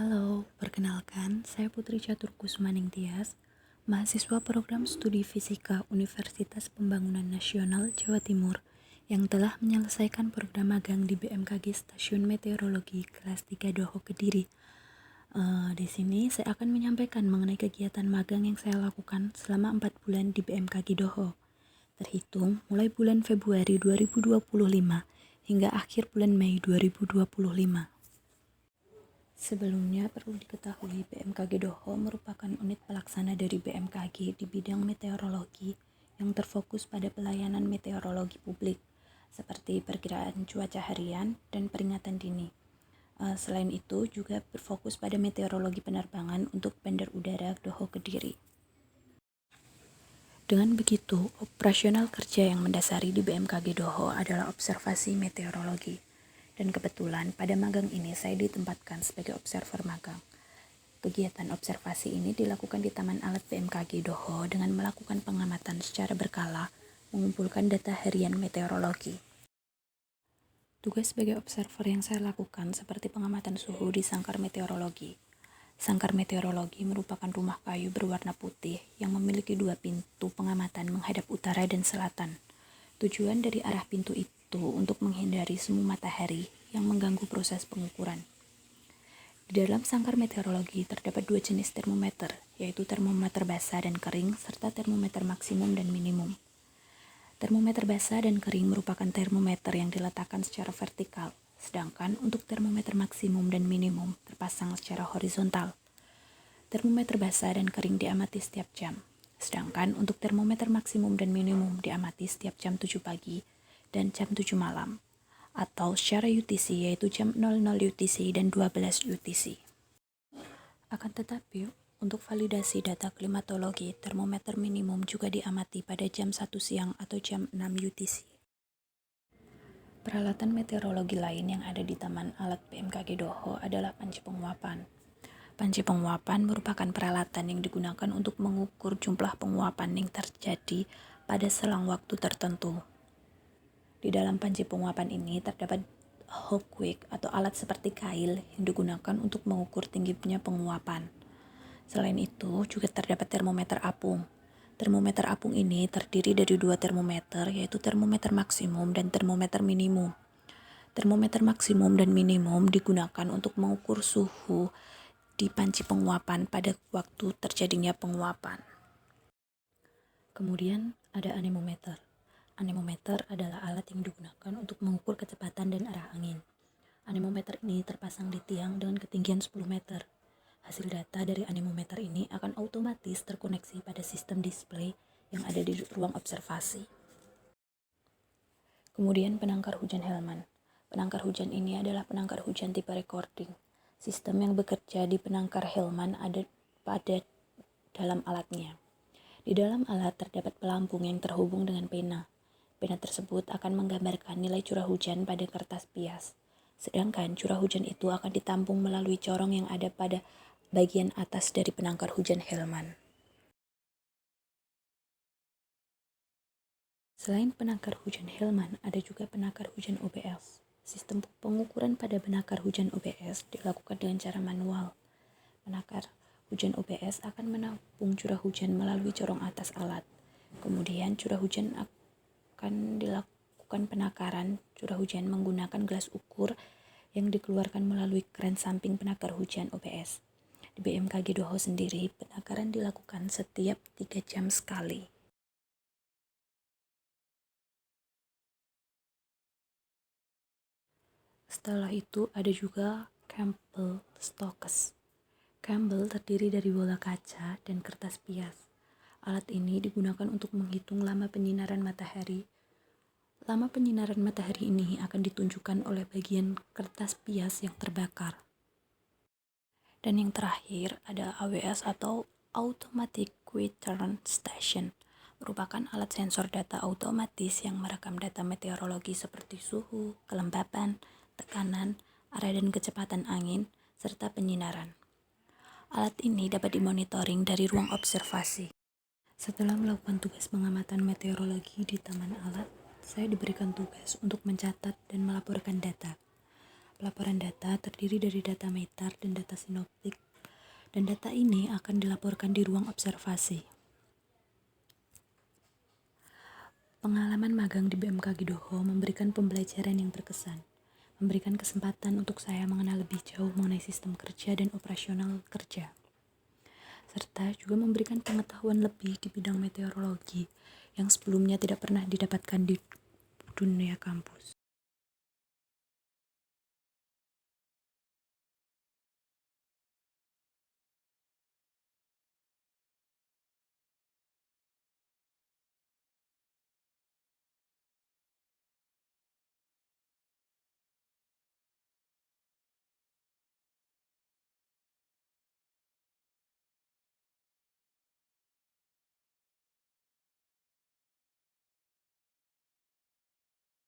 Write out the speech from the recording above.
Halo, perkenalkan, saya Putri Caturkusuma Ningtyas, mahasiswa program studi Fisika Universitas Pembangunan Nasional Jawa Timur yang telah menyelesaikan program magang di BMKG Stasiun Meteorologi kelas 3 Doho Kediri. Di sini saya akan menyampaikan mengenai kegiatan magang yang saya lakukan selama 4 bulan di BMKG Doho, terhitung mulai bulan Februari 2025 hingga akhir bulan Mei 2025. Sebelumnya perlu diketahui BMKG Doho merupakan unit pelaksana dari BMKG di bidang meteorologi yang terfokus pada pelayanan meteorologi publik seperti perkiraan cuaca harian dan peringatan dini. Selain itu juga berfokus pada meteorologi penerbangan untuk Bandar Udara Doho Kediri. Dengan begitu, operasional kerja yang mendasari di BMKG Doho adalah observasi meteorologi. Dan kebetulan pada magang ini saya ditempatkan sebagai observer magang. Kegiatan observasi ini dilakukan di Taman Alat BMKG Doho dengan melakukan pengamatan secara berkala, mengumpulkan data harian meteorologi. Tugas sebagai observer yang saya lakukan seperti pengamatan suhu di sangkar meteorologi. Sangkar meteorologi merupakan rumah kayu berwarna putih yang memiliki 2 pintu pengamatan menghadap utara dan selatan. Tujuan dari arah pintu itu untuk menghindari semu matahari yang mengganggu proses pengukuran. Di dalam sangkar meteorologi terdapat 2 jenis termometer, yaitu termometer basah dan kering serta termometer maksimum dan minimum. Termometer basah dan kering merupakan termometer yang diletakkan secara vertikal, sedangkan untuk termometer maksimum dan minimum terpasang secara horizontal. Termometer basah dan kering diamati setiap jam, sedangkan untuk termometer maksimum dan minimum diamati setiap jam 7 pagi dan jam 7 malam, atau secara UTC yaitu jam 00 UTC dan 12 UTC. Akan tetapi, untuk validasi data klimatologi, termometer minimum juga diamati pada jam 1 siang atau jam 6 UTC. Peralatan meteorologi lain yang ada di Taman Alat BMKG Doho adalah panci penguapan. Panci penguapan merupakan peralatan yang digunakan untuk mengukur jumlah penguapan yang terjadi pada selang waktu tertentu. Di dalam panci penguapan ini terdapat hawkwick atau alat seperti kail yang digunakan untuk mengukur tingginya penguapan. Selain itu, juga terdapat termometer apung. Termometer apung ini terdiri dari 2 termometer, yaitu termometer maksimum dan termometer minimum. Termometer maksimum dan minimum digunakan untuk mengukur suhu di panci penguapan pada waktu terjadinya penguapan. Kemudian ada anemometer. Anemometer adalah alat yang digunakan untuk mengukur kecepatan dan arah angin. Anemometer ini terpasang di tiang dengan ketinggian 10 meter. Hasil data dari anemometer ini akan otomatis terkoneksi pada sistem display yang ada di ruang observasi. Kemudian penangkar hujan Hellman. Penangkar hujan ini adalah penangkar hujan tipe recording. Sistem yang bekerja di penangkar Hellman ada pada dalam alatnya. Di dalam alat terdapat pelampung yang terhubung dengan pena. Pena tersebut akan menggambarkan nilai curah hujan pada kertas pias. Sedangkan curah hujan itu akan ditampung melalui corong yang ada pada bagian atas dari penangkar hujan Hellman. Selain penangkar hujan Hellman, ada juga penangkar hujan OBS. Sistem pengukuran pada penangkar hujan OBS dilakukan dengan cara manual. Penangkar hujan OBS akan menampung curah hujan melalui corong atas alat. Kemudian curah hujan akan dilakukan penakaran curah hujan menggunakan gelas ukur yang dikeluarkan melalui keran samping penakar hujan OBS. Di BMKG Doho sendiri, penakaran dilakukan setiap 3 jam sekali. Setelah itu ada juga Campbell Stokes. Campbell terdiri dari bola kaca dan kertas pias. Alat ini digunakan untuk menghitung lama penyinaran matahari. Lama penyinaran matahari ini akan ditunjukkan oleh bagian kertas pias yang terbakar. Dan yang terakhir ada AWS atau Automatic Return Station, merupakan alat sensor data otomatis yang merekam data meteorologi seperti suhu, kelembapan, tekanan, arah dan kecepatan angin, serta penyinaran. Alat ini dapat dimonitoring dari ruang observasi. Setelah melakukan tugas pengamatan meteorologi di Taman Alat, saya diberikan tugas untuk mencatat dan melaporkan data. Pelaporan data terdiri dari data meter dan data sinoptik, dan data ini akan dilaporkan di ruang observasi. Pengalaman magang di BMKG Doho memberikan pembelajaran yang berkesan, memberikan kesempatan untuk saya mengenal lebih jauh mengenai sistem kerja dan operasional kerja, serta juga memberikan pengetahuan lebih di bidang meteorologi yang sebelumnya tidak pernah didapatkan di dunia kampus.